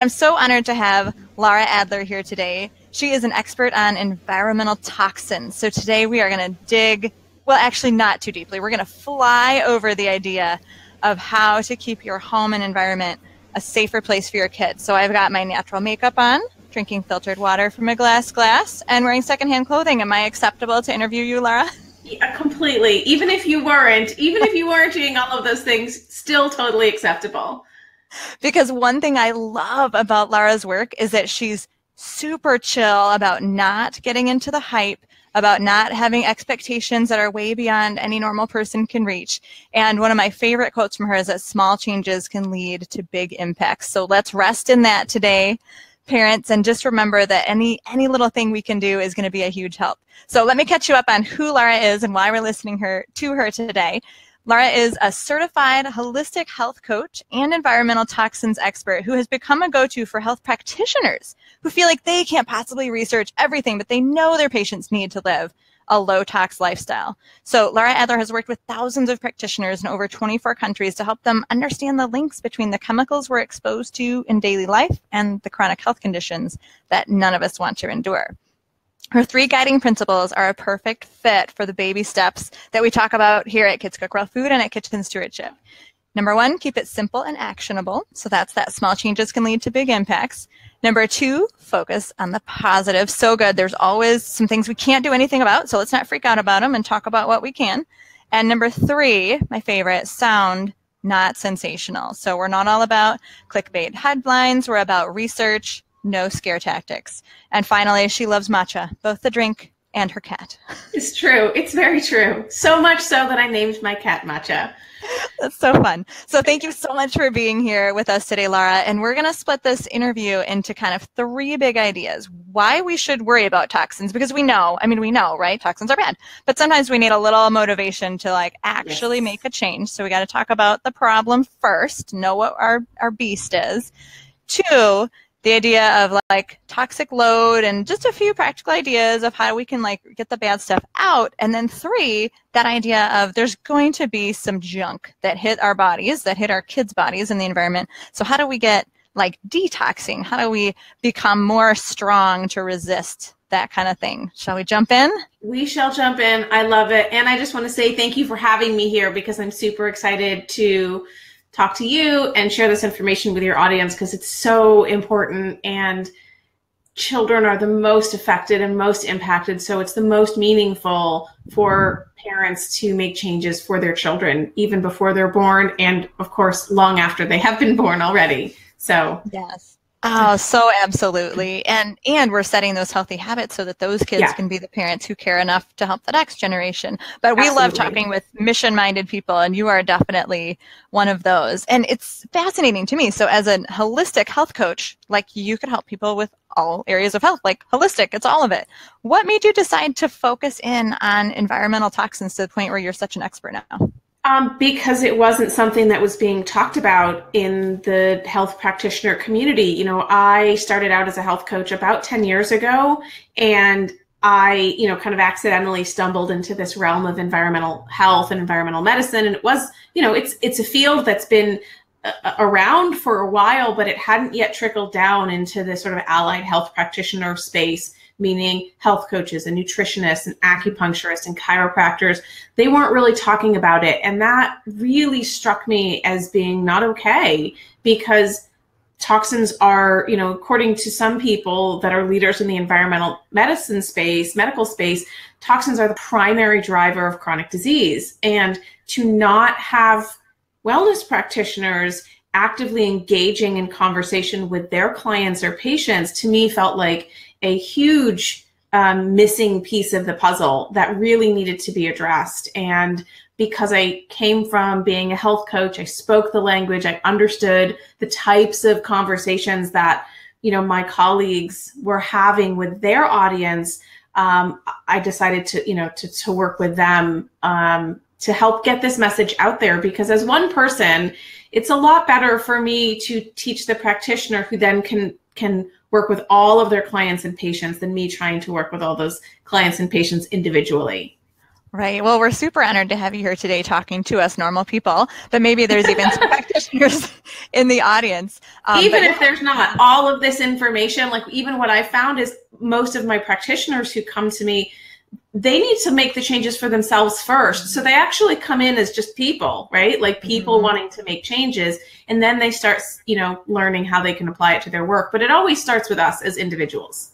I'm so honored to have Lara Adler here today. She is an expert on environmental toxins. So today we are going to dig, well, actually not too deeply. We're going to fly over the idea of how to keep your home and environment a safer place for your kids. So I've got my natural makeup on, drinking filtered water from a glass, and wearing secondhand clothing. Am I acceptable to interview you, Lara? Yeah, completely. Even if you weren't doing all of those things, still totally acceptable. Because one thing I love about Lara's work is that she's super chill about not getting into the hype, about not having expectations that are way beyond any normal person can reach. And one of my favorite quotes from her is that small changes can lead to big impacts. So let's rest in that today, parents, and just remember that any little thing we can do is going to be a huge help. So let me catch you up on who Lara is and why we're listening to her today. Lara is a certified holistic health coach and environmental toxins expert who has become a go-to for health practitioners who feel like they can't possibly research everything, but they know their patients need to live a low-tox lifestyle. So Lara Adler has worked with thousands of practitioners in over 24 countries to help them understand the links between the chemicals we're exposed to in daily life and the chronic health conditions that none of us want to endure. Her 3 guiding principles are a perfect fit for the baby steps that we talk about here at Kids Cook Real Food and at Kitchen Stewardship. Number 1, keep it simple and actionable. So that's that small changes can lead to big impacts. Number 2, focus on the positive. So good. There's always some things we can't do anything about, so let's not freak out about them and talk about what we can. And number 3, my favorite, sound, not sensational. So we're not all about clickbait headlines. We're about research, no scare tactics. And finally, she loves matcha, both the drink and her cat. It's true. It's very true. So much so that I named my cat Matcha. That's so fun. So thank you so much for being here with us today, Lara. And we're going to split this interview into kind of 3 big ideas. Why we should worry about toxins, because we know, right? Toxins are bad. But sometimes we need a little motivation to actually make a change. So we got to talk about the problem first, know what our beast is. 2, the idea of toxic load and just a few practical ideas of how we can get the bad stuff out. And then 3, that idea of there's going to be some junk that hit our bodies, that hit our kids' bodies in the environment. So how do we get detoxing? How do we become more strong to resist that kind of thing? Shall we jump in? We shall jump in. I love it. And I just want to say thank you for having me here because I'm super excited to talk to you and share this information with your audience because it's so important, and children are the most affected and most impacted. So it's the most meaningful for parents to make changes for their children, even before they're born. And of course, long after they have been born already. So yes. Oh, so absolutely. And we're setting those healthy habits so that those kids can be the parents who care enough to help the next generation. But we love talking with mission-minded people, and you are definitely one of those. And it's fascinating to me. So as a holistic health coach, you could help people with all areas of health, holistic, it's all of it. What made you decide to focus in on environmental toxins to the point where you're such an expert now? Because it wasn't something that was being talked about in the health practitioner community. I started out as a health coach about 10 years ago, and I, kind of accidentally stumbled into this realm of environmental health and environmental medicine. And it was, it's a field that's been around for a while, but it hadn't yet trickled down into the sort of allied health practitioner space, meaning health coaches and nutritionists and acupuncturists and chiropractors. They weren't really talking about it. And that really struck me as being not okay, because toxins are, according to some people that are leaders in the environmental medicine space, medical space, toxins are the primary driver of chronic disease. And to not have wellness practitioners actively engaging in conversation with their clients or patients, to me, felt like a huge missing piece of the puzzle that really needed to be addressed. And because I came from being a health coach, I spoke the language, I understood the types of conversations that, my colleagues were having with their audience, I decided to work with them to help get this message out there. Because as one person, it's a lot better for me to teach the practitioner who then can work with all of their clients and patients than me trying to work with all those clients and patients individually. Right. Well, we're super honored to have you here today talking to us normal people, but maybe there's even some practitioners in the audience. Even if there's not all of this information, like even what I found is most of my practitioners who come to me, they need to make the changes for themselves first. So they actually come in as just people, right? Like people wanting to make changes, and then they start, learning how they can apply it to their work. But it always starts with us as individuals.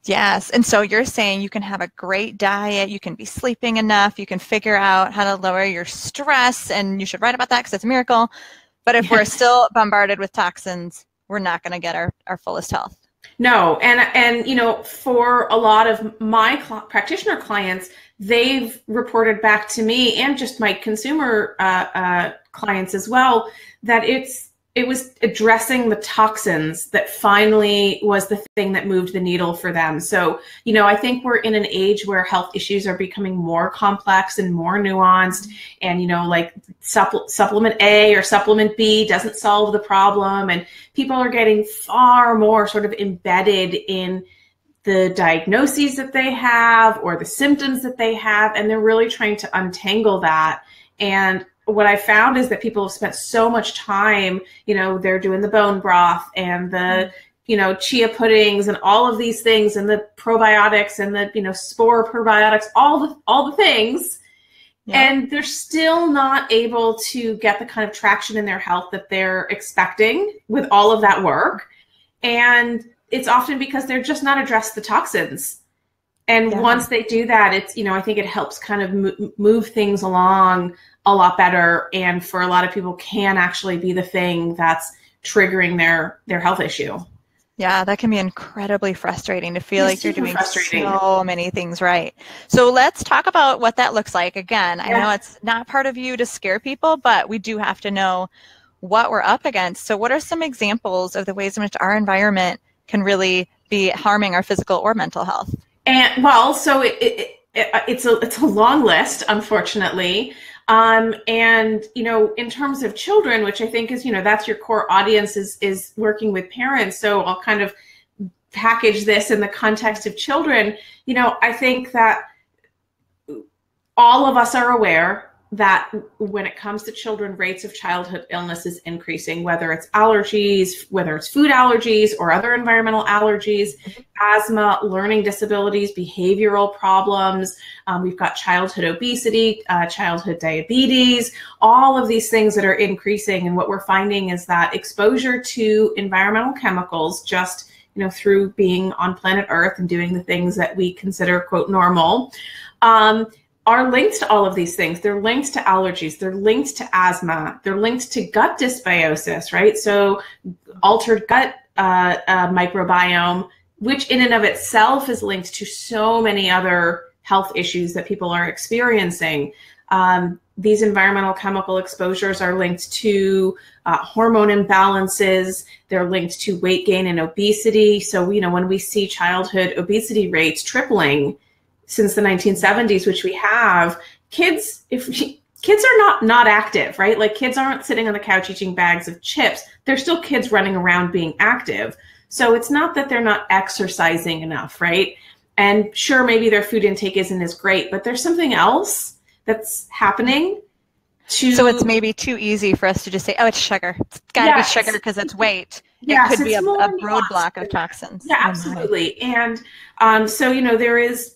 Yes. And so you're saying you can have a great diet, you can be sleeping enough, you can figure out how to lower your stress, and you should write about that because it's a miracle. But if we're still bombarded with toxins, we're not going to get our fullest health. No. And for a lot of my practitioner clients, they've reported back to me, and just my consumer clients as well, that it was addressing the toxins that finally was the thing that moved the needle for them. So, I think we're in an age where health issues are becoming more complex and more nuanced. And, like supplement A or supplement B doesn't solve the problem. And people are getting far more sort of embedded in the diagnoses that they have or the symptoms that they have. And they're really trying to untangle that. And what I found is that people have spent so much time, they're doing the bone broth and the, chia puddings and all of these things, and the probiotics and the, spore probiotics, all the things. Yeah. And they're still not able to get the kind of traction in their health that they're expecting with all of that work. And it's often because they're just not addressed the toxins. And once they do that, it's, I think it helps kind of move things along a lot better. And for a lot of people can actually be the thing that's triggering their health issue. Yeah, that can be incredibly frustrating to feel like you're doing so many things right. So let's talk about what that looks like. Again, I know it's not part of you to scare people, but we do have to know what we're up against. So what are some examples of the ways in which our environment can really be harming our physical or mental health? And well, so it's a long list, unfortunately. And, in terms of children, which I think is, that's your core audience is working with parents. So I'll kind of package this in the context of children. I think that all of us are aware that when it comes to children, rates of childhood illness is increasing, whether it's allergies, whether it's food allergies or other environmental allergies, asthma, learning disabilities, behavioral problems. We've got childhood obesity, childhood diabetes, all of these things that are increasing. And what we're finding is that exposure to environmental chemicals, just through being on planet Earth and doing the things that we consider, quote, normal, are linked to all of these things. They're linked to allergies. They're linked to asthma. They're linked to gut dysbiosis, right? So altered gut microbiome, which in and of itself is linked to so many other health issues that people are experiencing. These environmental chemical exposures are linked to hormone imbalances. They're linked to weight gain and obesity. So, when we see childhood obesity rates tripling since the 1970s, which we have, kids are not active, right? Like kids aren't sitting on the couch eating bags of chips. They're still kids running around being active. So it's not that they're not exercising enough, right? And sure, maybe their food intake isn't as great, but there's something else that's happening. So it's maybe too easy for us to just say, oh, it's sugar. It's got to be sugar because it's weight. It could be a roadblock of toxins. Yeah, absolutely. And so, there is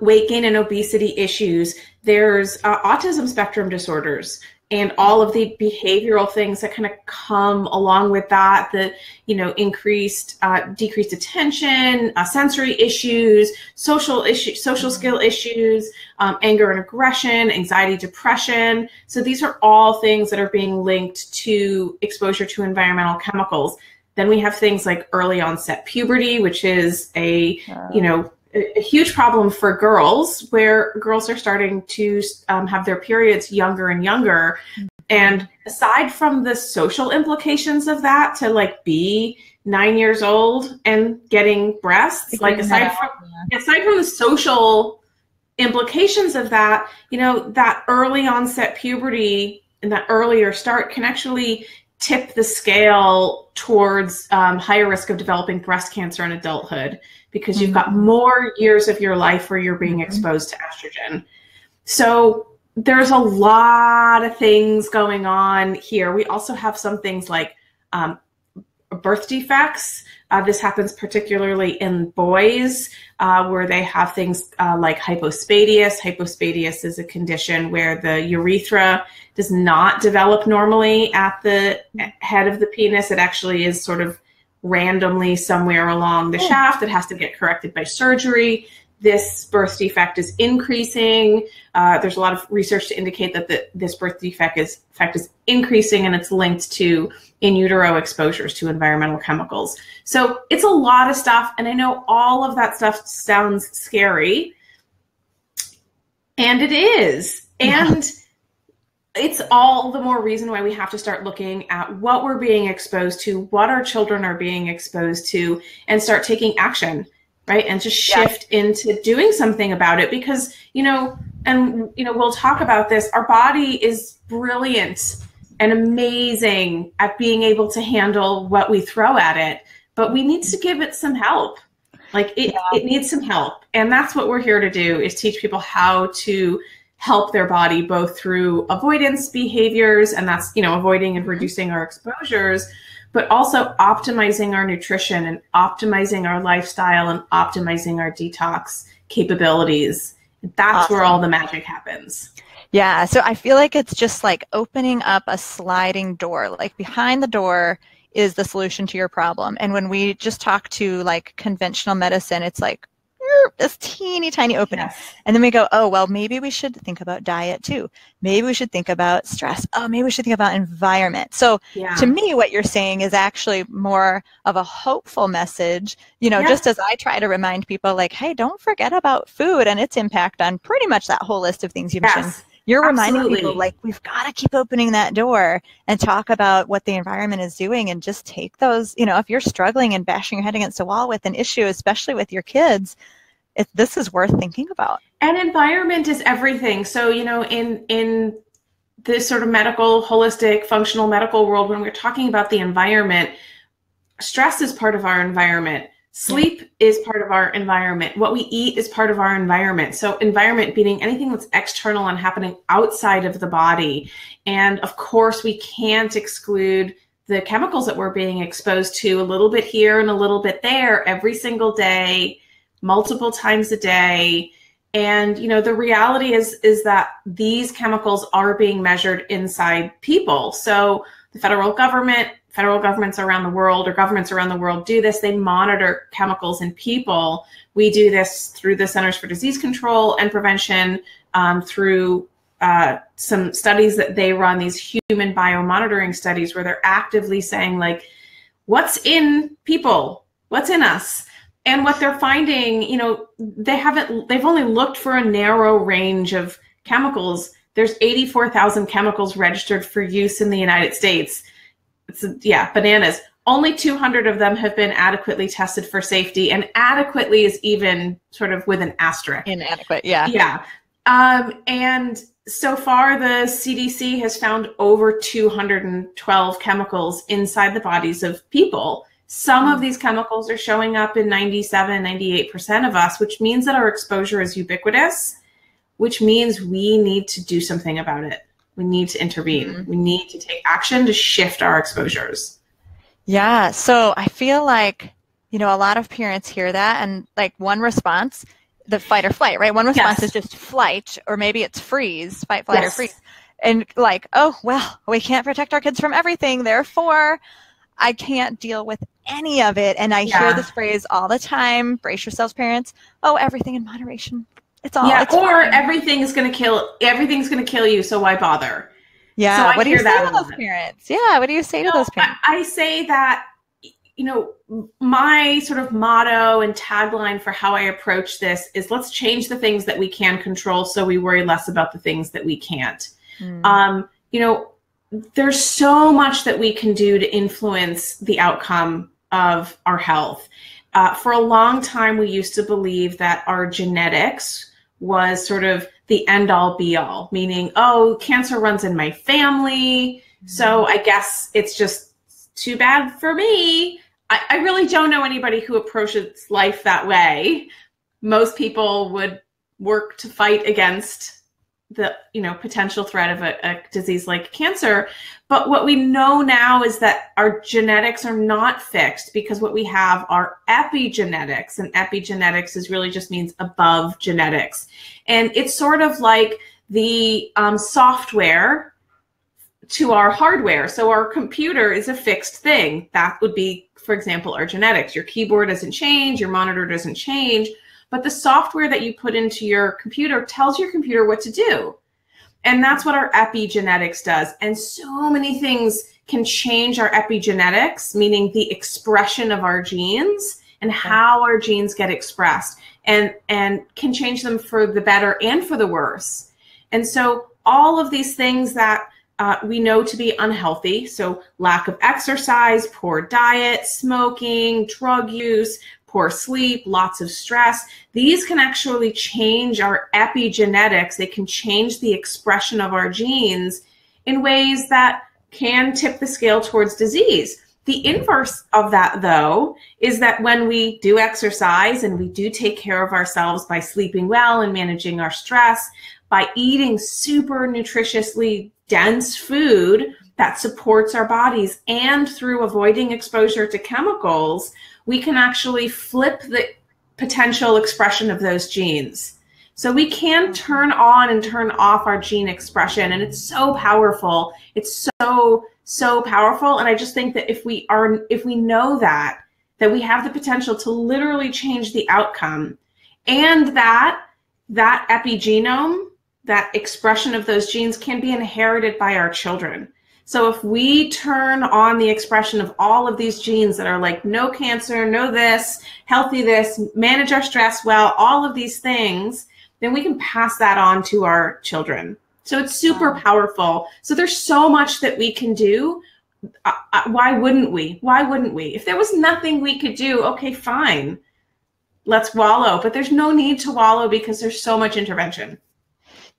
weight gain and obesity issues. There's autism spectrum disorders and all of the behavioral things that kind of come along with that, the, decreased attention, sensory issues, social skill issues, anger and aggression, anxiety, depression. So these are all things that are being linked to exposure to environmental chemicals. Then we have things like early onset puberty, which is a huge problem for girls, where girls are starting to have their periods younger and younger. And aside from the social implications of that, to be 9 years old and getting breasts, aside from the social implications of that, that early onset puberty and that earlier start can actually tip the scale towards higher risk of developing breast cancer in adulthood, because you've got more years of your life where you're being exposed to estrogen. So there's a lot of things going on here. We also have some things like birth defects. This happens particularly in boys, where they have things like hypospadias. Hypospadias is a condition where the urethra does not develop normally at the head of the penis. It actually is sort of randomly somewhere along the shaft that has to get corrected by surgery. This birth defect is increasing. There's a lot of research to indicate that this birth defect is increasing, and it's linked to in utero exposures to environmental chemicals. So it's a lot of stuff, and I know all of that stuff sounds scary, and it is. And it's all the more reason why we have to start looking at what we're being exposed to, what our children are being exposed to, and start taking action, right? And just shift into doing something about it, because, we'll talk about this. Our body is brilliant and amazing at being able to handle what we throw at it, but we need to give it some help. It needs some help. And that's what we're here to do, is teach people how to help their body, both through avoidance behaviors, and that's, avoiding and reducing our exposures, but also optimizing our nutrition and optimizing our lifestyle and optimizing our detox capabilities. That's where all the magic happens. Yeah, so I feel like it's just like opening up a sliding door. Like behind the door is the solution to your problem. And when we just talk to like conventional medicine, it's like this teeny tiny opening. Yes. And then we go, oh, well, maybe we should think about diet too. Maybe we should think about stress. Oh, maybe we should think about environment. So to me, what you're saying is actually more of a hopeful message, just as I try to remind people like, hey, don't forget about food and its impact on pretty much that whole list of things you mentioned. You're reminding people like, we've got to keep opening that door and talk about what the environment is doing, and just take those, if you're struggling and bashing your head against a wall with an issue, especially with your kids, this is worth thinking about. And environment is everything. So, in this sort of medical, holistic, functional medical world, when we're talking about the environment, stress is part of our environment. Sleep is part of our environment. What we eat is part of our environment. So environment being anything that's external and happening outside of the body. And of course, we can't exclude the chemicals that we're being exposed to, a little bit here and a little bit there every single day, multiple times a day. And, the reality is that these chemicals are being measured inside people. So the federal governments around the world, or governments around the world, do this. They monitor chemicals in people. We do this through the Centers for Disease Control and Prevention, through some studies that they run, these human biomonitoring studies, where they're actively saying, like, what's in people? What's in us? And what they're finding, they've only looked for a narrow range of chemicals. There's 84,000 chemicals registered for use in the United States. Bananas. Only 200 of them have been adequately tested for safety, and adequately is even sort of with an asterisk. Inadequate, yeah. Yeah. And so far, the CDC has found over 212 chemicals inside the bodies of people. Some of these chemicals are showing up in 98% of us, which means that our exposure is ubiquitous, which means we need to do something about it. We need to intervene. We need to take action to shift our exposures. Yeah. So I feel like, a lot of parents hear that, and like one response, the fight or flight, right? One response is just flight, or maybe it's freeze, fight, flight, or freeze. And like, oh, well, we can't protect our kids from everything. Therefore, I can't deal with any of it. And I hear this phrase all the time. Brace yourselves, parents. Oh, everything in moderation. It's all. It's fine. Everything's going to kill you. So why bother? Yeah. So what do you say to those parents? Yeah. What do you say to those parents? I say that, my sort of motto and tagline for how I approach this is, let's change the things that we can control, so we worry less about the things that we can't. There's so much that we can do to influence the outcome of our health. For a long time, we used to believe that our genetics was sort of the end all be all, meaning, oh, cancer runs in my family. So I guess it's just too bad for me. I really don't know anybody who approaches life that way. Most people would work to fight against the potential threat of a disease like cancer. But what we know now is that our genetics are not fixed, because what we have are epigenetics, and epigenetics is really just means above genetics. And it's sort of like the software to our hardware. So our computer is a fixed thing. That would be, for example, our genetics. Your keyboard doesn't change, your monitor doesn't change, but the software that you put into your computer tells your computer what to do. And that's what our epigenetics does. And so many things can change our epigenetics, meaning the expression of our genes and how our genes get expressed, and can change them for the better and for the worse. And so all of these things that we know to be unhealthy, so lack of exercise, poor diet, smoking, drug use, poor sleep, lots of stress, these can actually change our epigenetics. They can change the expression of our genes in ways that can tip the scale towards disease. The inverse of that, though, is that when we do exercise and we do take care of ourselves by sleeping well and managing our stress, by eating super nutritiously dense food that supports our bodies, and through avoiding exposure to chemicals, we can actually flip the potential expression of those genes. So we can turn on and turn off our gene expression, and it's so powerful. It's so powerful. And I just think that if we know that we have the potential to literally change the outcome, and that epigenome, that expression of those genes, can be inherited by our children. So if we turn on the expression of all of these genes that are like no cancer, no this, healthy this, manage our stress well, all of these things, then we can pass that on to our children. So it's super powerful. So there's so much that we can do. Why wouldn't we? Why wouldn't we? If there was nothing we could do, okay, fine, let's wallow. But there's no need to wallow, because there's so much intervention.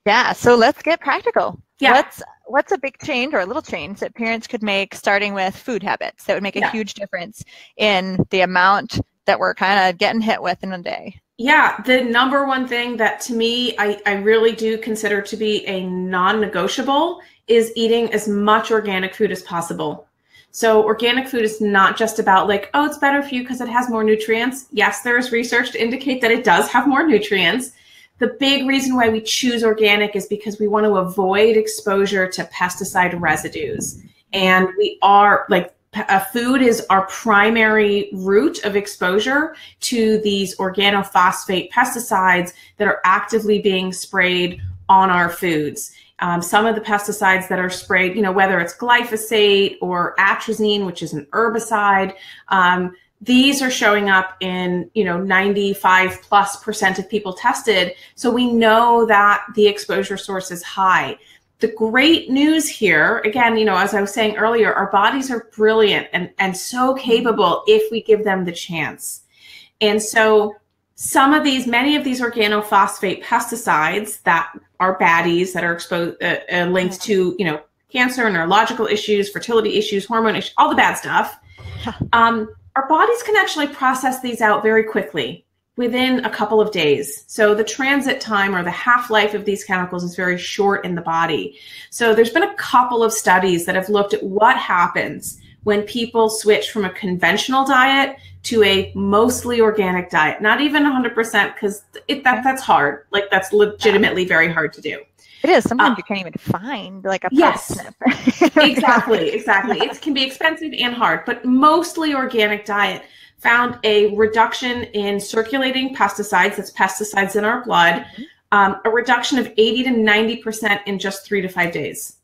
Yeah, so let's get practical. Yeah. What's a big change or a little change that parents could make, starting with food habits, that would make a huge difference in the amount that we're kind of getting hit with in a day? Yeah, the number one thing that to me, I really do consider to be a non-negotiable is eating as much organic food as possible. So organic food is not just about like, oh, it's better for you because it has more nutrients. Yes, there is research to indicate that it does have more nutrients. The big reason why we choose organic is because we want to avoid exposure to pesticide residues. And we are like, food is our primary route of exposure to these organophosphate pesticides that are actively being sprayed on our foods. Some of the pesticides that are sprayed, whether it's glyphosate or atrazine, which is an herbicide, these are showing up in, 95+% of people tested. So we know that the exposure source is high. The great news here, again, as I was saying earlier, our bodies are brilliant and so capable if we give them the chance. And so many of these organophosphate pesticides that are baddies, that are exposed, linked to, cancer, neurological issues, fertility issues, hormone issues, all the bad stuff. Our bodies can actually process these out very quickly, within a couple of days. So the transit time, or the half-life of these chemicals, is very short in the body. So there's been a couple of studies that have looked at what happens when people switch from a conventional diet to a mostly organic diet. Not even 100%, because that's hard. Like, that's legitimately very hard to do. It is. Sometimes you can't even find like a parsnip. Exactly. It can be expensive and hard, but mostly organic diet found a reduction in circulating pesticides, that's pesticides in our blood, a reduction of 80 to 90% in just 3 to 5 days.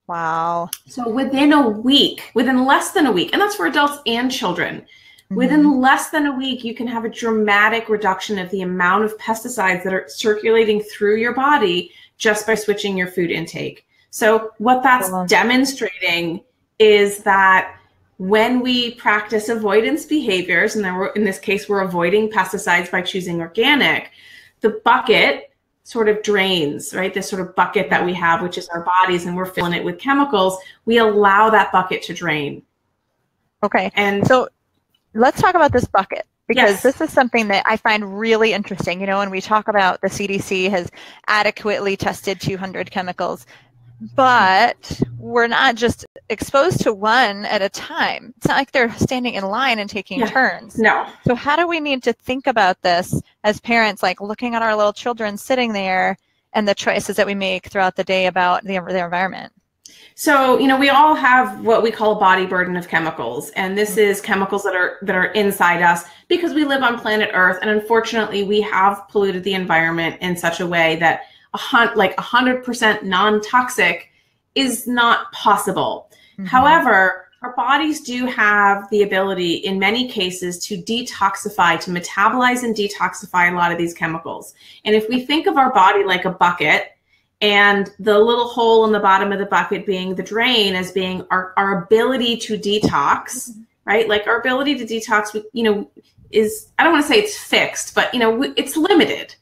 Wow. So within less than a week, and that's for adults and children, within less than a week, you can have a dramatic reduction of the amount of pesticides that are circulating through your body just by switching your food intake. So what that's demonstrating is that when we practice avoidance behaviors, and then in this case, we're avoiding pesticides by choosing organic, the bucket sort of drains, right? This sort of bucket that we have, which is our bodies, and we're filling it with chemicals, we allow that bucket to drain. Okay. And so let's talk about this bucket, because yes, this is something that I find really interesting. You know, when we talk about the CDC has adequately tested 200 chemicals, but we're not just exposed to one at a time. It's not like they're standing in line and taking turns. No. So how do we need to think about this as parents, like looking at our little children sitting there and the choices that we make throughout the day about their environment? So, you know, we all have what we call a body burden of chemicals, and this is chemicals that are inside us because we live on planet Earth, and unfortunately we have polluted the environment in such a way that 100% non-toxic is not possible. Mm-hmm. However, our bodies do have the ability in many cases to detoxify, to metabolize and detoxify a lot of these chemicals. And if we think of our body like a bucket, and the little hole in the bottom of the bucket being the drain as being our ability to detox, right? Like our ability to detox, you know, is, I don't want to say it's fixed, but, you know, it's limited.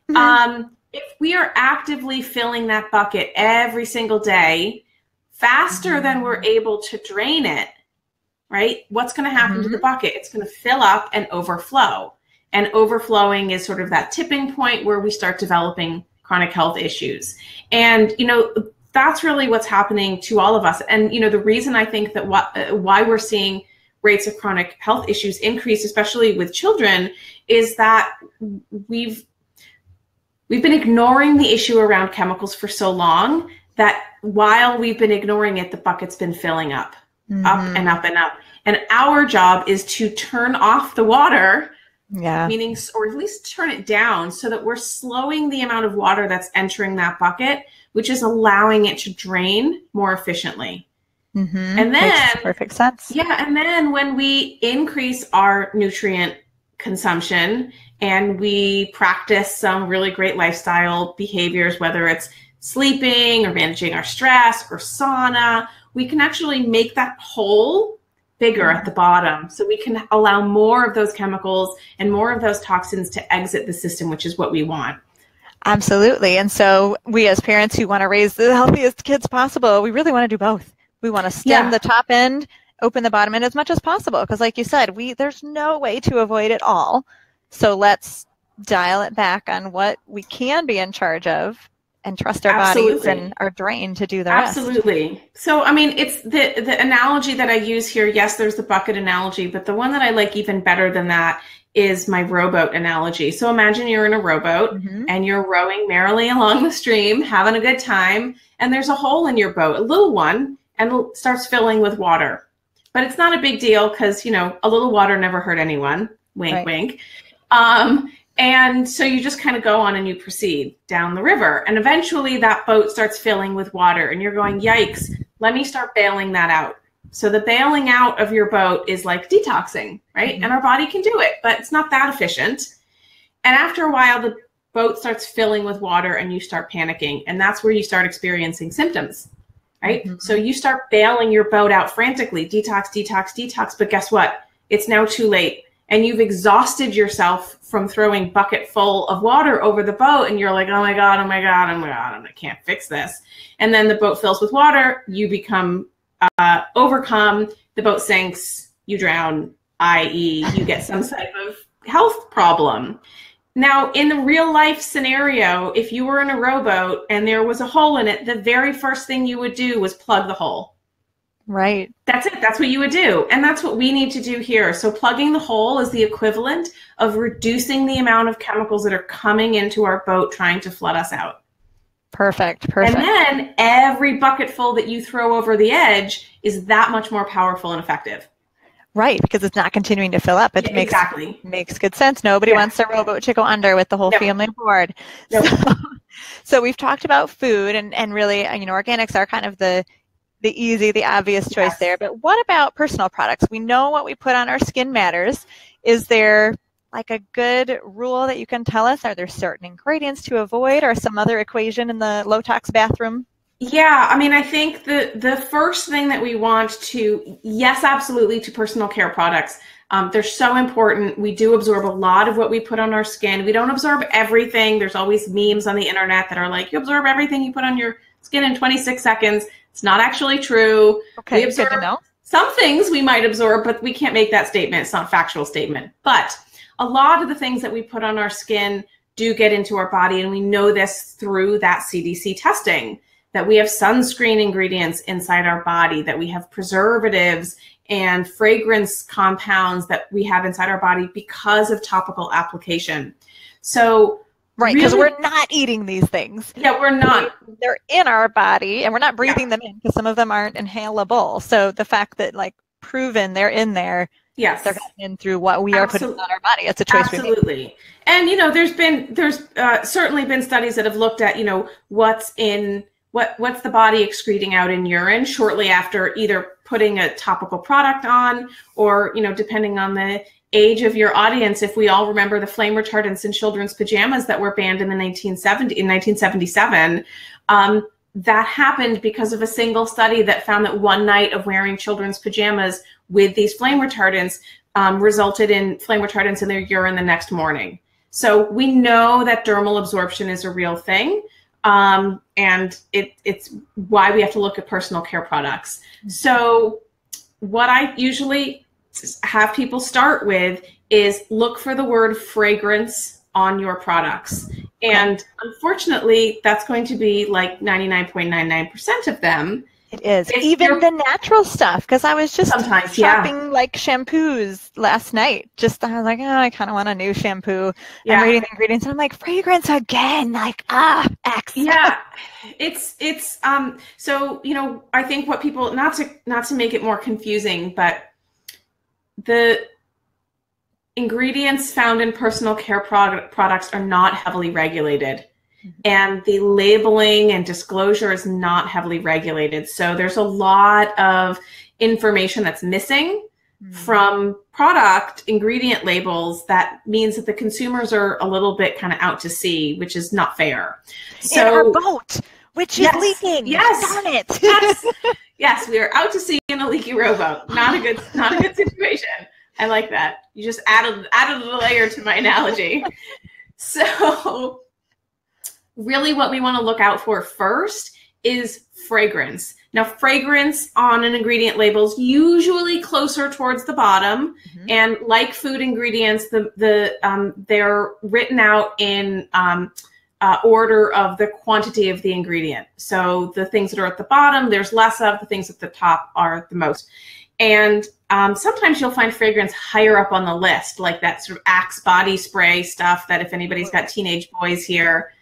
Mm-hmm. If we are actively filling that bucket every single day, faster mm-hmm. than we're able to drain it, right? What's going to happen mm-hmm. to the bucket? It's going to fill up and overflow. And overflowing is sort of that tipping point where we start developing chronic health issues. And, you know, that's really what's happening to all of us. And, you know, the reason I think that why we're seeing rates of chronic health issues increase, especially with children, is that we've been ignoring the issue around chemicals for so long that while we've been ignoring it, the bucket's been filling up, mm-hmm. up and up and up. And our job is to turn off the water, meaning, or at least turn it down so that we're slowing the amount of water that's entering that bucket, which is allowing it to drain more efficiently. Mm-hmm. And then, makes perfect sense. Yeah. And then when we increase our nutrient consumption and we practice some really great lifestyle behaviors, whether it's sleeping or managing our stress or sauna, we can actually make that hole bigger at the bottom. So we can allow more of those chemicals and more of those toxins to exit the system, which is what we want. Absolutely. And so we as parents who want to raise the healthiest kids possible, we really want to do both. We want to stem the top end, open the bottom end as much as possible. Because like you said, there's no way to avoid it all. So let's dial it back on what we can be in charge of and trust our bodies and our brain to do the rest. Absolutely. So, I mean, it's the analogy that I use here. Yes, there's the bucket analogy, but the one that I like even better than that is my rowboat analogy. So imagine you're in a rowboat mm-hmm. and you're rowing merrily along the stream, having a good time, and there's a hole in your boat, a little one, and it starts filling with water. But it's not a big deal because, you know, a little water never hurt anyone. Wink, right. Wink. And so you just kind of go on and you proceed down the river. And eventually that boat starts filling with water and you're going, yikes, let me start bailing that out. So the bailing out of your boat is like detoxing, right? Mm-hmm. And our body can do it, but it's not that efficient. And after a while, the boat starts filling with water and you start panicking. And that's where you start experiencing symptoms, right? Mm-hmm. So you start bailing your boat out frantically, detox, detox, detox. But guess what? It's now too late. And you've exhausted yourself from throwing bucket full of water over the boat. And you're like, oh my God, oh my God, oh my God, I can't fix this. And then the boat fills with water. You become overcome. The boat sinks. You drown, i.e. you get some type of health problem. Now, in the real life scenario, if you were in a rowboat and there was a hole in it, the very first thing you would do was plug the hole. Right. That's it. That's what you would do. And that's what we need to do here. So plugging the hole is the equivalent of reducing the amount of chemicals that are coming into our boat trying to flood us out. Perfect. Perfect. And then every bucketful that you throw over the edge is that much more powerful and effective. Right, because it's not continuing to fill up. It makes good sense. Nobody wants their rowboat to go under with the whole family aboard. Nope. So we've talked about food and really, you know, organics are kind of the easy, the obvious choice there. But what about personal products? We know what we put on our skin matters. Is there like a good rule that you can tell us? Are there certain ingredients to avoid or some other equation in the low tox bathroom? Yeah, I mean, I think the first thing that we want to, yes, absolutely, to personal care products. They're so important. We do absorb a lot of what we put on our skin. We don't absorb everything. There's always memes on the internet that are like, you absorb everything you put on your skin in 26 seconds. It's not actually true. Okay, we absorb good to know. Some things we might absorb, but we can't make that statement. It's not a factual statement. But a lot of the things that we put on our skin do get into our body, and we know this through that CDC testing, that we have sunscreen ingredients inside our body, that we have preservatives and fragrance compounds that we have inside our body because of topical application. So right, because we're not eating these things. Yeah, we're not. They're in our body, and we're not breathing them in because some of them aren't inhalable. So the fact that, like, proven they're in there, yes, they're getting in through what we are putting on our body. It's a choice we make. Absolutely. And, you know, there's certainly been studies that have looked at, you know, what's the body excreting out in urine shortly after either putting a topical product on, or, you know, depending on the age of your audience, if we all remember the flame retardants in children's pajamas that were banned in 1977, that happened because of a single study that found that one night of wearing children's pajamas with these flame retardants resulted in flame retardants in their urine the next morning. So we know that dermal absorption is a real thing. And it's why we have to look at personal care products. So what I usually have people start with is look for the word fragrance on your products. And unfortunately, that's going to be like 99.99% of them. It is. Even the natural stuff, because I was just shopping like shampoos last night. I was like, oh, I kind of want a new shampoo. Yeah. I'm reading the ingredients, and I'm like, fragrance again, like, X. Yeah, it's so, you know, I think what people, not to make it more confusing, but the ingredients found in personal care products are not heavily regulated. And the labeling and disclosure is not heavily regulated. So there's a lot of information that's missing from product ingredient labels. That means that the consumers are a little bit kind of out to sea, which is not fair. So in our boat, which is leaking. Yes. Darn it. Yes. Yes, we are out to sea in a leaky rowboat. Not a good situation. I like that. You just added a layer to my analogy. So really what we want to look out for first is fragrance. Now, fragrance on an ingredient label is usually closer towards the bottom, and like food ingredients, they're written out in order of the quantity of the ingredient. So the things that are at the bottom, there's less of. The things at the top are the most. And sometimes you'll find fragrance higher up on the list, like that sort of Axe body spray stuff that if anybody's got teenage boys here,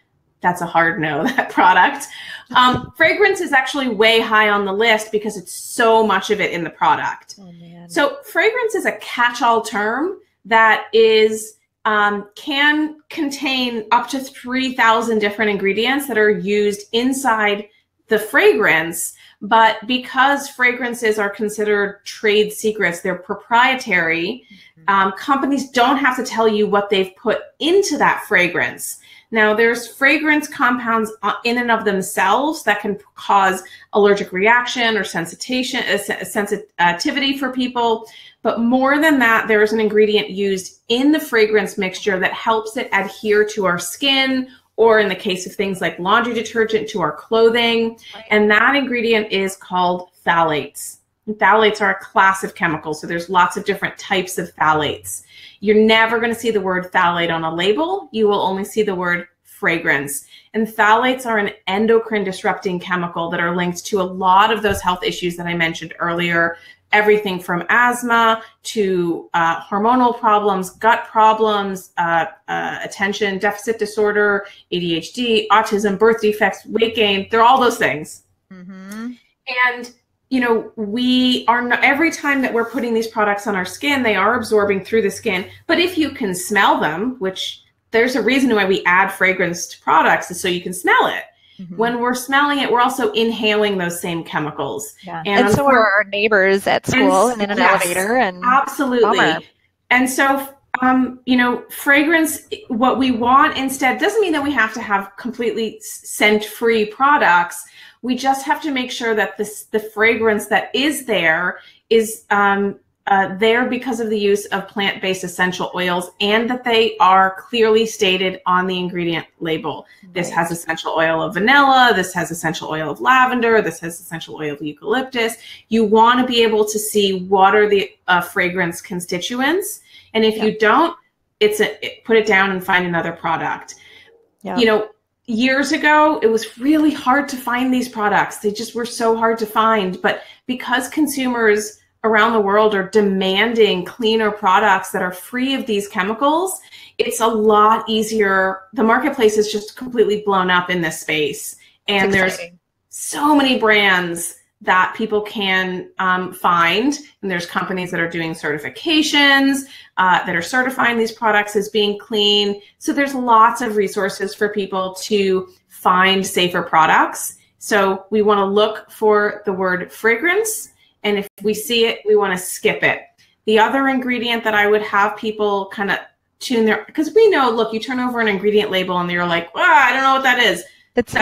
that's a hard no, that product. Fragrance is actually way high on the list because it's so much of it in the product. Oh, man. So fragrance is a catch-all term that is can contain up to 3,000 different ingredients that are used inside the fragrance. But because fragrances are considered trade secrets, they're proprietary, companies don't have to tell you what they've put into that fragrance. Now, there's fragrance compounds in and of themselves that can cause allergic reaction or sensitivity for people. But more than that, there is an ingredient used in the fragrance mixture that helps it adhere to our skin, or in the case of things like laundry detergent, to our clothing. Right. And that ingredient is called phthalates. And phthalates are a class of chemicals, so there's lots of different types of phthalates. You're never going to see the word phthalate on a label. You will only see the word fragrance. And phthalates are an endocrine-disrupting chemical that are linked to a lot of those health issues that I mentioned earlier, everything from asthma to hormonal problems, gut problems, attention deficit disorder, ADHD, autism, birth defects, weight gain. They're all those things. And you know, we are not, every time that we're putting these products on our skin, they are absorbing through the skin. But if you can smell them, which there's a reason why we add fragrance to products, is so you can smell it. When we're smelling it, we're also inhaling those same chemicals. Yeah. And so are our neighbors at school and in an elevator. And absolutely. Bummer. And so, you know, fragrance, what we want instead, doesn't mean that we have to have completely scent-free products. We just have to make sure that the fragrance that is there is there because of the use of plant-based essential oils, and that they are clearly stated on the ingredient label. Right. This has essential oil of vanilla, this has essential oil of lavender, this has essential oil of eucalyptus. You want to be able to see what are the fragrance constituents, and if you don't, put it down and find another product. You know, years ago, it was really hard to find these products. They just were so hard to find, but because consumers around the world are demanding cleaner products that are free of these chemicals, it's a lot easier. The marketplace is just completely blown up in this space. And there's so many brands that people can find. And there's companies that are doing certifications, that are certifying these products as being clean. So there's lots of resources for people to find safer products. So we want to look for the word fragrance. And if we see it, we want to skip it. The other ingredient that I would have people kind of tune their, because we know, look, you turn over an ingredient label and you're like, I don't know what that is. It's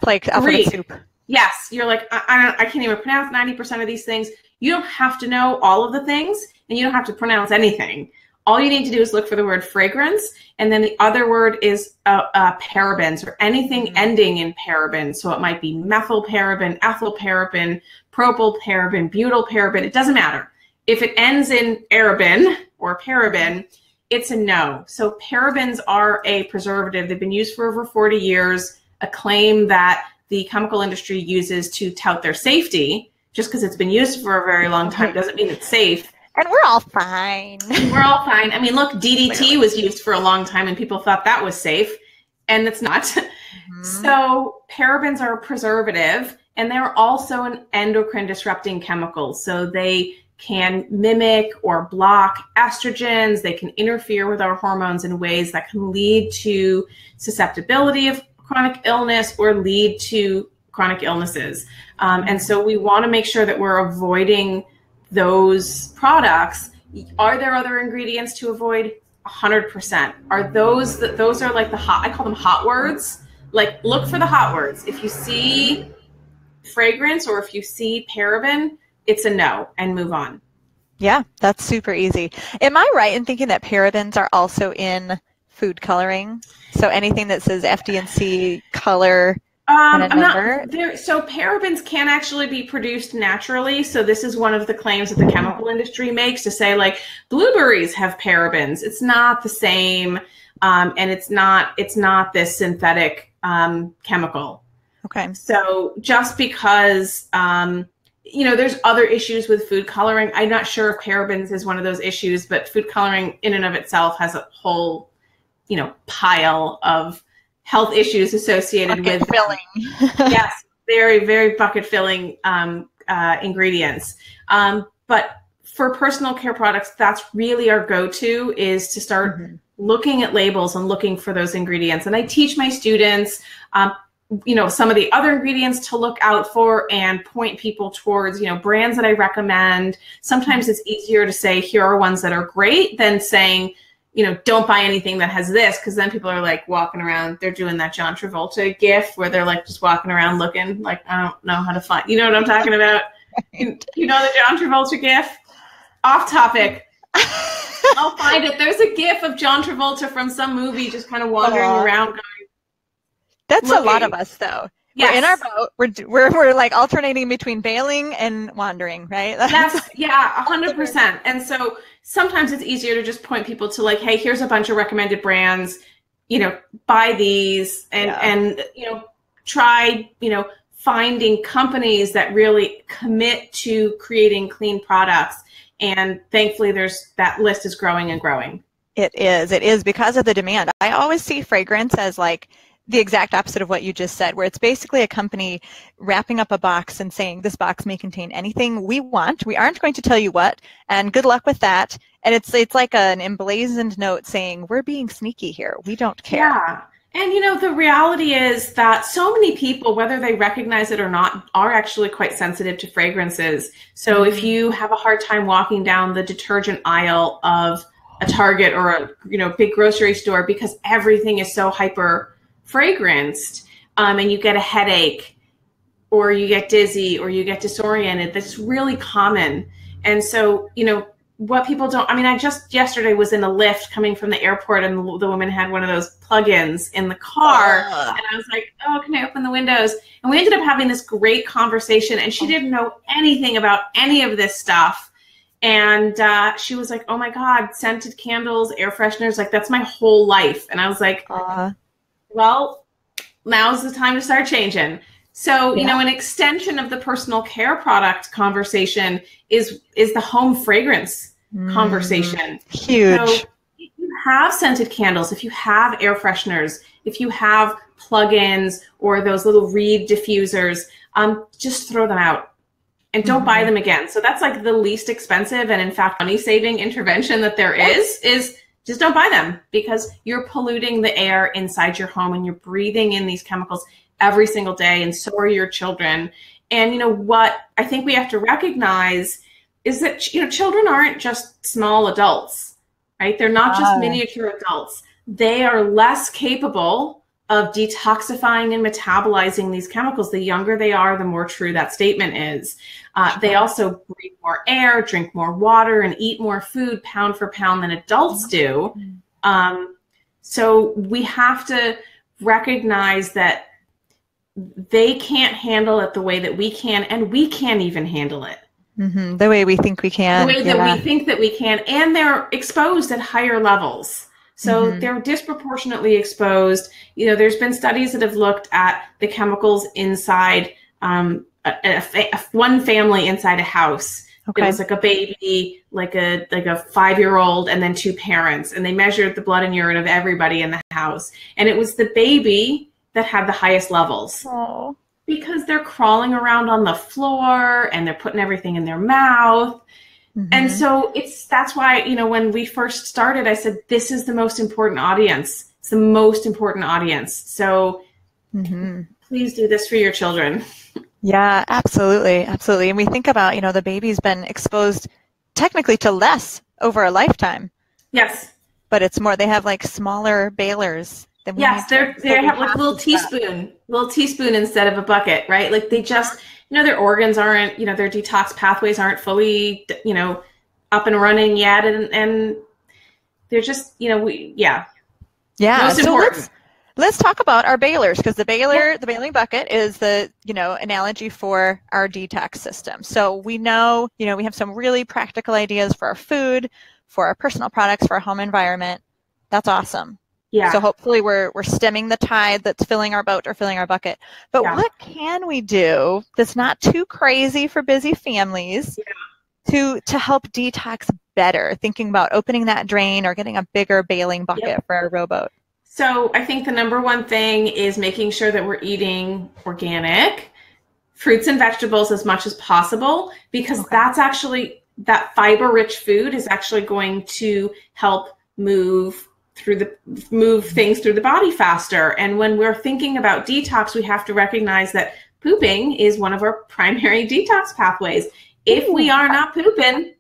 like alphabet soup. Yes, you're like, I can't even pronounce 90% of these things. You don't have to know all of the things, and you don't have to pronounce anything. All you need to do is look for the word fragrance, and then the other word is parabens, or anything ending in paraben. So it might be methylparaben, ethylparaben, propylparaben, butylparaben. It doesn't matter. If it ends in araben or paraben, it's a no. So parabens are a preservative. They've been used for over 40 years, a claim that the chemical industry uses to tout their safety. Just because it's been used for a very long time doesn't mean it's safe. And we're all fine. We're all fine. I mean, look, DDT was used for a long time and people thought that was safe, and it's not. So parabens are a preservative, and they're also an endocrine-disrupting chemical. So they can mimic or block estrogens. They can interfere with our hormones in ways that can lead to susceptibility of chronic illness or lead to chronic illnesses. And so we want to make sure that we're avoiding those products. Are there other ingredients to avoid? 100%. Are those are like the hot, I call them hot words. Like, look for the hot words. If you see fragrance or if you see paraben, it's a no, and move on. Yeah, that's super easy. Am I right in thinking that parabens are also in food coloring? So anything that says FD&C color and a number? So parabens can actually be produced naturally. So this is one of the claims that the chemical industry makes, to say, like, blueberries have parabens. It's not the same, and it's not this synthetic chemical. Okay. So just because there's other issues with food coloring. I'm not sure if parabens is one of those issues, but food coloring in and of itself has a whole pile of health issues associated with filling. Yes, very, very bucket filling ingredients. But for personal care products, that's really our go-to, is to start looking at labels and looking for those ingredients. And I teach my students, some of the other ingredients to look out for, and point people towards, brands that I recommend. Sometimes it's easier to say, here are ones that are great, than saying, don't buy anything that has this, because then people are like walking around, they're doing that John Travolta gif where they're like just walking around looking like, I don't know how to find, you know what I'm talking about? You know the John Travolta gif? Off topic. I'll find it. There's a gif of John Travolta from some movie just kind of wandering around going, that's looking. A lot of us, though. Yes. We're in our boat. We're like alternating between bailing and wandering, right? That's 100%. And so sometimes it's easier to just point people to, like, hey, here's a bunch of recommended brands, buy these, and try, finding companies that really commit to creating clean products. And thankfully that list is growing and growing. It is because of the demand. I always see fragrance as like the exact opposite of what you just said, where it's basically a company wrapping up a box and saying, this box may contain anything we want. We aren't going to tell you what, and good luck with that. And it's like an emblazoned note saying, we're being sneaky here. We don't care. Yeah. And the reality is that so many people, whether they recognize it or not, are actually quite sensitive to fragrances. So if you have a hard time walking down the detergent aisle of a Target or a big grocery store because everything is so hyper fragranced, and you get a headache, or you get dizzy, or you get disoriented, that's really common. And so, what people don't, I mean, I just yesterday was in a lift coming from the airport, and the woman had one of those plug-ins in the car. And I was like, oh, can I open the windows? And we ended up having this great conversation, and she didn't know anything about any of this stuff. And she was like, oh my God, scented candles, air fresheners, like that's my whole life. And I was like, well, now's the time to start changing. So, you know, an extension of the personal care product conversation is the home fragrance conversation. Huge. So if you have scented candles, if you have air fresheners, if you have plug-ins or those little reed diffusers, just throw them out and don't buy them again. So that's like the least expensive and in fact money-saving intervention that there is just don't buy them, because you're polluting the air inside your home and you're breathing in these chemicals every single day, and so are your children. And you know what I think we have to recognize is that, you know, children aren't just small adults, right? They're not just miniature adults. They are less capable of detoxifying and metabolizing these chemicals. The younger they are, the more true that statement is. They also breathe more air, drink more water, and eat more food pound for pound than adults do. So we have to recognize that they can't handle it the way that we can, and we can't even handle it. The way we think we can. The way that we think that we can, and they're exposed at higher levels. So they're disproportionately exposed. You know, there's been studies that have looked at the chemicals inside one family inside a house. It was like a baby, like a 5-year-old, and then 2 parents, and they measured the blood and urine of everybody in the house, and it was the baby that had the highest levels. Because they're crawling around on the floor and they're putting everything in their mouth. And so that's why, you know, when we first started, I said, this is the most important audience. It's the most important audience. So please do this for your children. Yeah, absolutely. Absolutely. And we think about, you know, the baby's been exposed technically to less over a lifetime. Yes. But it's more, they have like smaller balers. Yes, they have like a little teaspoon instead of a bucket, right? Like they just, you know, their organs aren't, you know, their detox pathways aren't fully, you know, up and running yet. And they're just, you know, most important. Let's talk about our balers, because the baling bucket is the, you know, analogy for our detox system. So we know, you know, we have some really practical ideas for our food, for our personal products, for our home environment. That's awesome. Yeah. So hopefully we're stemming the tide that's filling our boat or filling our bucket. But what can we do that's not too crazy for busy families to help detox better? Thinking about opening that drain or getting a bigger baling bucket for our rowboat. So I think the number one thing is making sure that we're eating organic fruits and vegetables as much as possible, because that's actually, that fiber-rich food is actually going to help move things through the body faster. And when we're thinking about detox, we have to recognize that pooping is one of our primary detox pathways. If we are not pooping,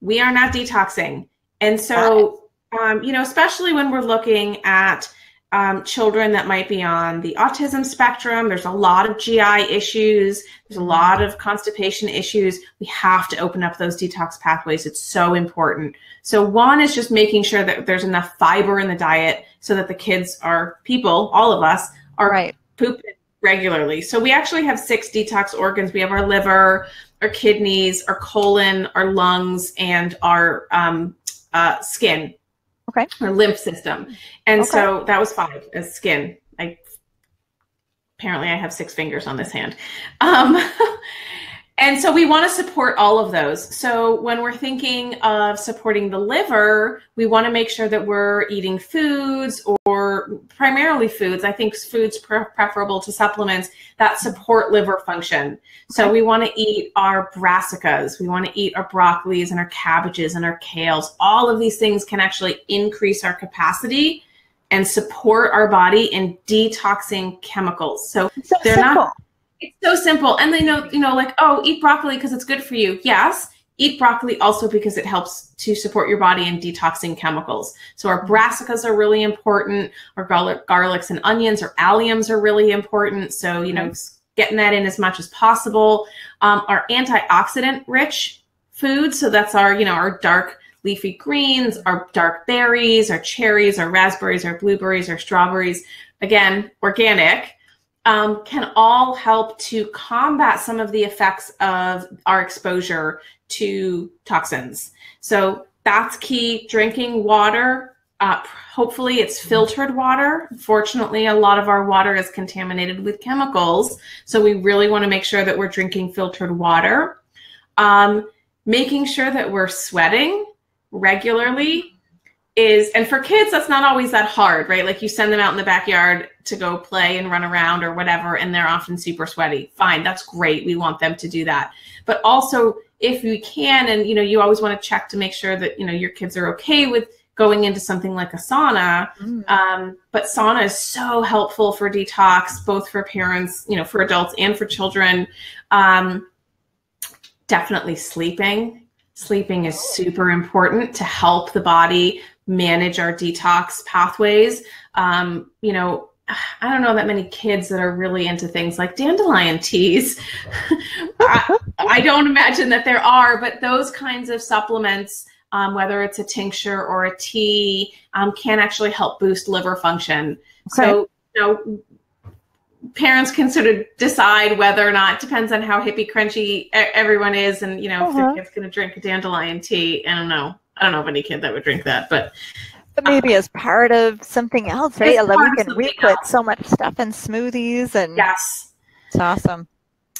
we are not detoxing. And so, you know, especially when we're looking at children that might be on the autism spectrum, there's a lot of GI issues, there's a lot of constipation issues. We have to open up those detox pathways. It's so important. So one is just making sure that there's enough fiber in the diet so that the kids are, people, all of us, are pooping regularly. So we actually have 6 detox organs. We have our liver, our kidneys, our colon, our lungs, and our skin. Our lymph system. And so that was 5 as skin. Apparently I have 6 fingers on this hand. And so we want to support all of those. So when we're thinking of supporting the liver, we want to make sure that we're eating foods, or primarily foods. I think foods preferable to supplements that support liver function. So we want to eat our brassicas. We want to eat our broccolis and our cabbages and our kales. All of these things can actually increase our capacity and support our body in detoxing chemicals. So they're not. It's so simple. And they know, you know, like, oh, eat broccoli because it's good for you. Yes. Eat broccoli also because it helps to support your body in detoxing chemicals. So our brassicas are really important. Our garlics and onions or alliums are really important. So, you know, getting that in as much as possible. Our antioxidant rich foods. So that's our, our dark leafy greens, our dark berries, our cherries, our raspberries, our blueberries, our strawberries, again, organic, can all help to combat some of the effects of our exposure to toxins. So that's key. Drinking water, hopefully it's filtered water. Fortunately, a lot of our water is contaminated with chemicals. So we really want to make sure that we're drinking filtered water. Making sure that we're sweating regularly is, and for kids, that's not always that hard, right? Like you send them out in the backyard to go play and run around or whatever, and they're often super sweaty. Fine, that's great. We want them to do that. But also, if we can, and you always want to check to make sure that your kids are okay with going into something like a sauna. But sauna is so helpful for detox, both for parents, for adults and for children. Definitely sleeping. Sleeping is super important to help the body manage our detox pathways. I don't know that many kids that are really into things like dandelion teas. I don't imagine that there are, but those kinds of supplements, whether it's a tincture or a tea, can actually help boost liver function. Okay. So, parents can sort of decide whether or not, depends on how hippie crunchy everyone is. And, if their kid's going to drink a dandelion tea, I don't know of any kid that would drink that, but maybe as part of something else, right? We put so much stuff in smoothies, and yes, it's awesome.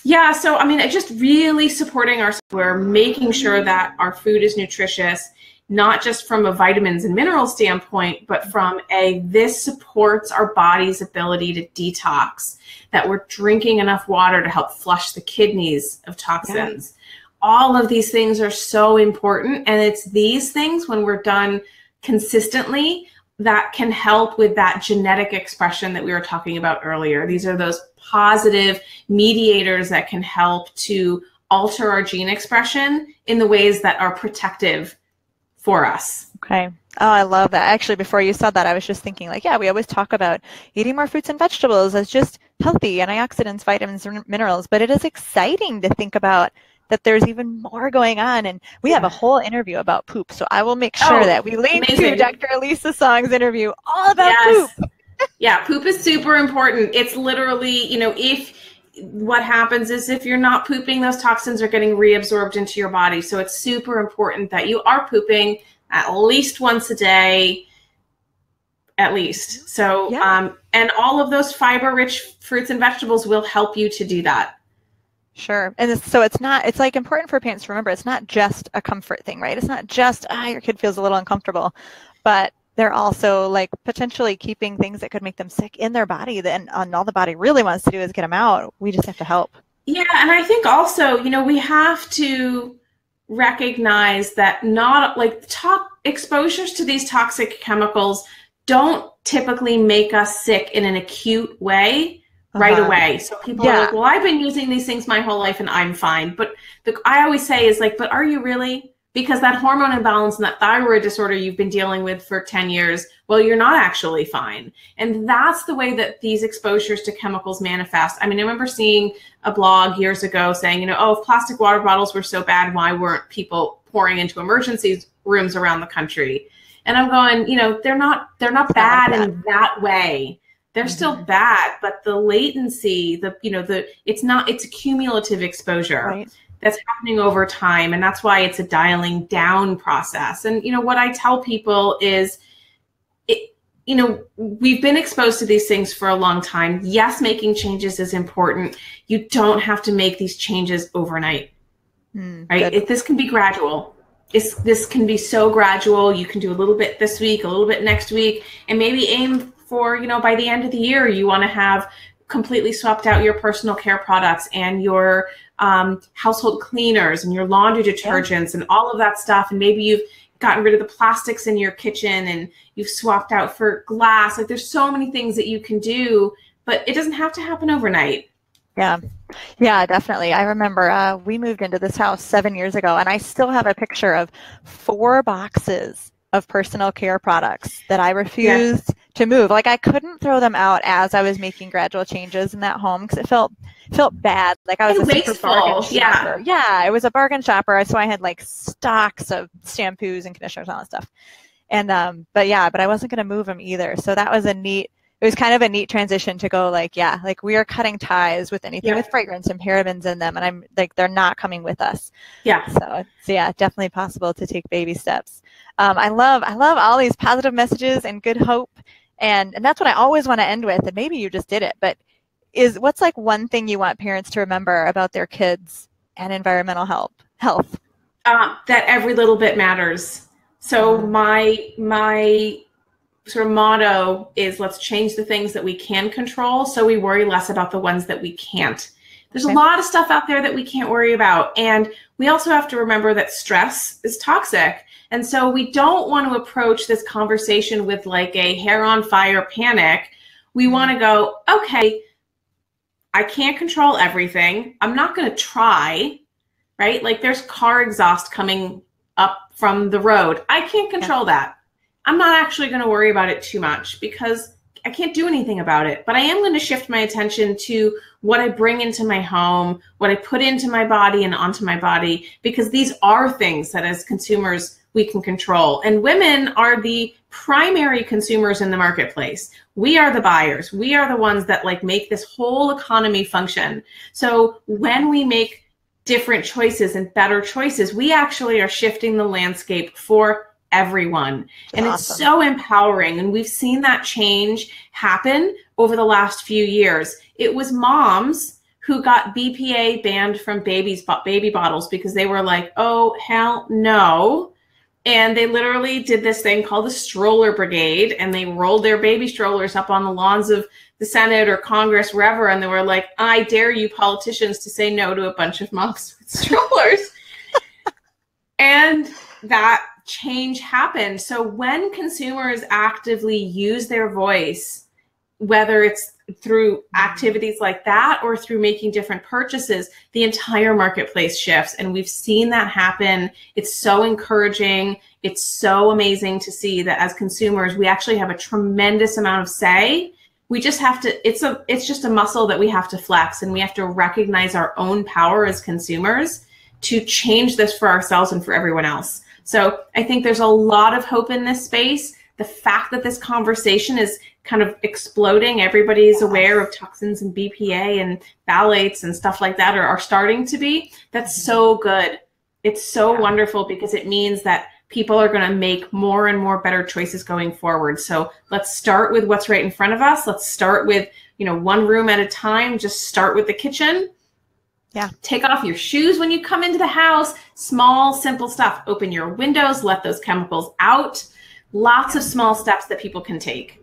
Yeah. So, I mean, just really supporting we're making sure that our food is nutritious, not just from a vitamins and minerals standpoint, but from this supports our body's ability to detox, that we're drinking enough water to help flush the kidneys of toxins. Yeah. All of these things are so important. And it's these things, when we're done consistently, that can help with that genetic expression that we were talking about earlier. These are those positive mediators that can help to alter our gene expression in the ways that are protective for us. Okay. Oh, I love that. Actually, before you said that, I was just thinking, like, yeah, we always talk about eating more fruits and vegetables as just healthy, antioxidants, vitamins, and minerals, but it is exciting to think about that there's even more going on. And we have a whole interview about poop. So I will make sure that we link to Dr. Lisa Song's interview all about poop. Yeah, poop is super important. It's literally, what happens is if you're not pooping, those toxins are getting reabsorbed into your body. So it's super important that you are pooping at least once a day, at least. So, and all of those fiber-rich fruits and vegetables will help you to do that. Sure. And so it's like important for parents to remember, it's not just a comfort thing, right? It's not just, your kid feels a little uncomfortable, but they're also like potentially keeping things that could make them sick in their body. Then all the body really wants to do is get them out. We just have to help. Yeah. And I think also, we have to recognize that exposures to these toxic chemicals don't typically make us sick in an acute way right away. So people are like, well, I've been using these things my whole life and I'm fine. But I always say is like, but are you really? Because that hormone imbalance and that thyroid disorder you've been dealing with for 10 years, well, you're not actually fine. And that's the way that these exposures to chemicals manifest. I mean, I remember seeing a blog years ago saying, if plastic water bottles were so bad, why weren't people pouring into emergency rooms around the country? And I'm going, they're not bad in that way. They're still bad, but the latency, it's a cumulative exposure. Right. That's happening over time. And that's why it's a dialing down process. And, what I tell people is, we've been exposed to these things for a long time. Yes, making changes is important. You don't have to make these changes overnight, right? This can be gradual. This can be so gradual. You can do a little bit this week, a little bit next week, and maybe aim for, by the end of the year, you want to have completely swapped out your personal care products and your household cleaners and your laundry detergents and all of that stuff. And maybe you've gotten rid of the plastics in your kitchen and you've swapped out for glass. Like there's so many things that you can do, but it doesn't have to happen overnight. Yeah, definitely. I remember we moved into this house 7 years ago, and I still have a picture of 4 boxes of personal care products that I refused to move. Like I couldn't throw them out as I was making gradual changes in that home because it felt bad. Like I was a super bargain shopper. Yeah, it was a bargain shopper. So I had like stocks of shampoos and conditioners and all that stuff. And but I wasn't going to move them either. So that was it was kind of a neat transition to go like, yeah, like we are cutting ties with anything with fragrance and parabens in them. And I'm like, they're not coming with us. Yeah. So yeah, definitely possible to take baby steps. I love all these positive messages and good hope. And that's what I always want to end with. And maybe you just did it, but what's like one thing you want parents to remember about their kids and environmental health? That every little bit matters. So my sort of motto is let's change the things that we can control so we worry less about the ones that we can't. There's a lot of stuff out there that we can't worry about. And we also have to remember that stress is toxic. And so we don't want to approach this conversation with like a hair on fire panic. We want to go, okay, I can't control everything. I'm not going to try, right? Like there's car exhaust coming up from the road. I can't control that. I'm not actually going to worry about it too much because I can't do anything about it. But I am going to shift my attention to what I bring into my home, what I put into my body and onto my body, because these are things that as consumers we can control. And women are the primary consumers in the marketplace. We are the buyers. We are the ones that like make this whole economy function. So when we make different choices and better choices, we actually are shifting the landscape for everyone. And it's so empowering. And we've seen that change happen over the last few years. It was moms who got BPA banned from baby bottles because they were like, oh, hell no. And they literally did this thing called the stroller brigade, and they rolled their baby strollers up on the lawns of the Senate or Congress, wherever. And they were like, I dare you politicians to say no to a bunch of moms with strollers. And that change happened. So when consumers actively use their voice, whether it's through activities like that or through making different purchases, the entire marketplace shifts. And we've seen that happen. It's so encouraging. It's so amazing to see that as consumers, we actually have a tremendous amount of say. We just have to, it's just a muscle that we have to flex, and we have to recognize our own power as consumers to change this for ourselves and for everyone else. So I think there's a lot of hope in this space. The fact that this conversation is kind of exploding, everybody's aware of toxins and BPA and phthalates and stuff like that are starting to be. That's so good. It's so wonderful because it means that people are going to make more and more better choices going forward. So let's start with what's right in front of us. Let's start with, one room at a time. Just start with the kitchen. Yeah. Take off your shoes when you come into the house. Small, simple stuff. Open your windows, let those chemicals out. Lots of small steps that people can take.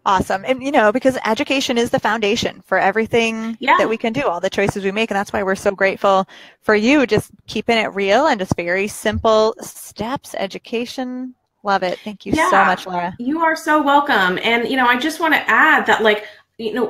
Awesome. And, because education is the foundation for everything that we can do, all the choices we make. And that's why we're so grateful for you just keeping it real and just very simple steps, education. Love it. Thank you so much, Lara. You are so welcome. And, I just want to add that,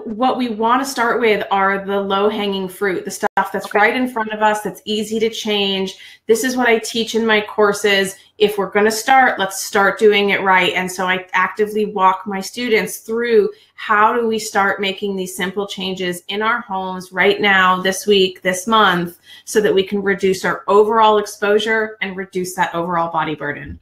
what we want to start with are the low-hanging fruit, the stuff that's right in front of us, that's easy to change. This is what I teach in my courses. If we're going to start, let's start doing it right. And so I actively walk my students through how do we start making these simple changes in our homes right now, this week, this month, so that we can reduce our overall exposure and reduce that overall body burden.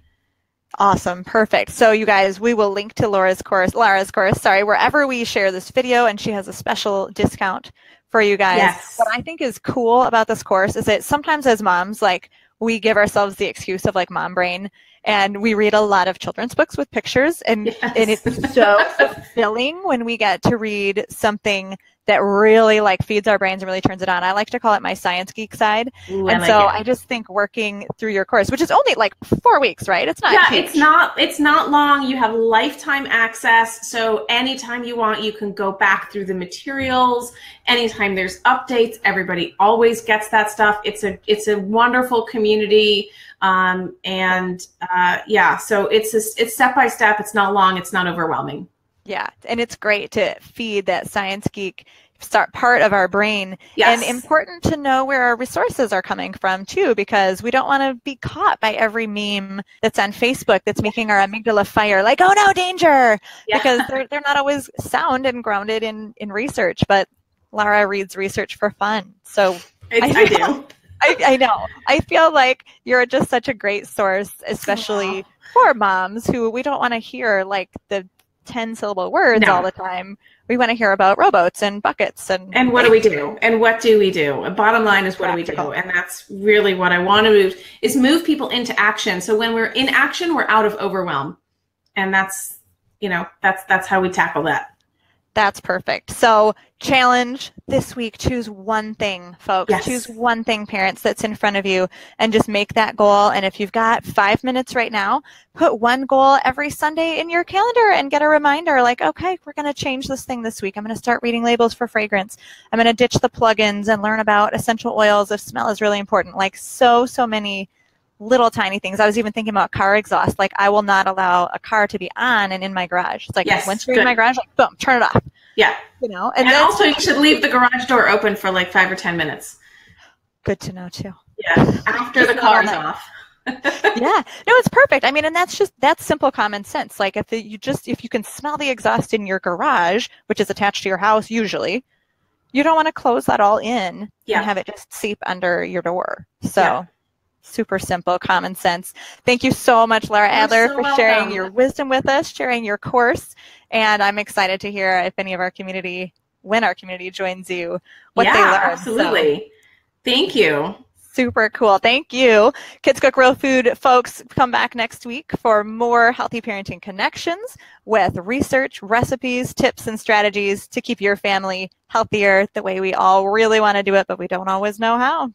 Awesome. Perfect. So you guys, we will link to Lara's course, wherever we share this video, and she has a special discount for you guys. Yes. What I think is cool about this course is that sometimes as moms, we give ourselves the excuse of mom brain, and we read a lot of children's books with pictures, and it's so fulfilling when we get to read something that really feeds our brains and really turns it on. I like to call it my science geek side. Ooh, I just think working through your course, which is only 4 weeks, right? It's not huge. It's not long. You have lifetime access. So anytime you want, you can go back through the materials. Anytime there's updates, everybody always gets that stuff. It's a wonderful community. So it's step by step. It's not long. It's not overwhelming. Yeah, and it's great to feed that science geek start part of our brain. Yes. And important to know where our resources are coming from too, because we don't want to be caught by every meme that's on Facebook that's making our amygdala fire, like, oh no, danger, because they're not always sound and grounded in research. But Lara reads research for fun, so I do. I know. I feel like you're just such a great source, especially for moms who we don't want to hear like the 10-syllable words all the time. We want to hear about rowboats and buckets and what do we do, and what do we do. Bottom line is, what do we do? And that's really what I want to move people into action. So when we're in action, we're out of overwhelm, and that's how we tackle that. That's perfect. So challenge this week, choose one thing, folks. Yes. Choose one thing, parents, that's in front of you, and just make that goal. And if you've got 5 minutes right now, put one goal every Sunday in your calendar and get a reminder like, okay, we're going to change this thing this week. I'm going to start reading labels for fragrance. I'm going to ditch the plugins and learn about essential oils if smell is really important. Like so many little tiny things. I was even thinking about car exhaust. Like, I will not allow a car to be on and in my garage. It's like, once you're in my garage, like, boom, turn it off. Yeah. And also you should leave the garage door open for like 5 or 10 minutes. Good to know too. Yeah. After the car's off. Yeah. No, it's perfect. I mean, and that's simple common sense. Like if you can smell the exhaust in your garage, which is attached to your house usually, you don't want to close that all in and have it just seep under your door. So super simple, common sense. Thank you so much, Lara Adler, for sharing your wisdom with us, sharing your course. And I'm excited to hear if any of our community, when our community joins you, what they learn. Absolutely. So, thank you. Super cool. Thank you. Kids Cook Real Food folks, come back next week for more healthy parenting connections with research, recipes, tips, and strategies to keep your family healthier the way we all really want to do it, but we don't always know how.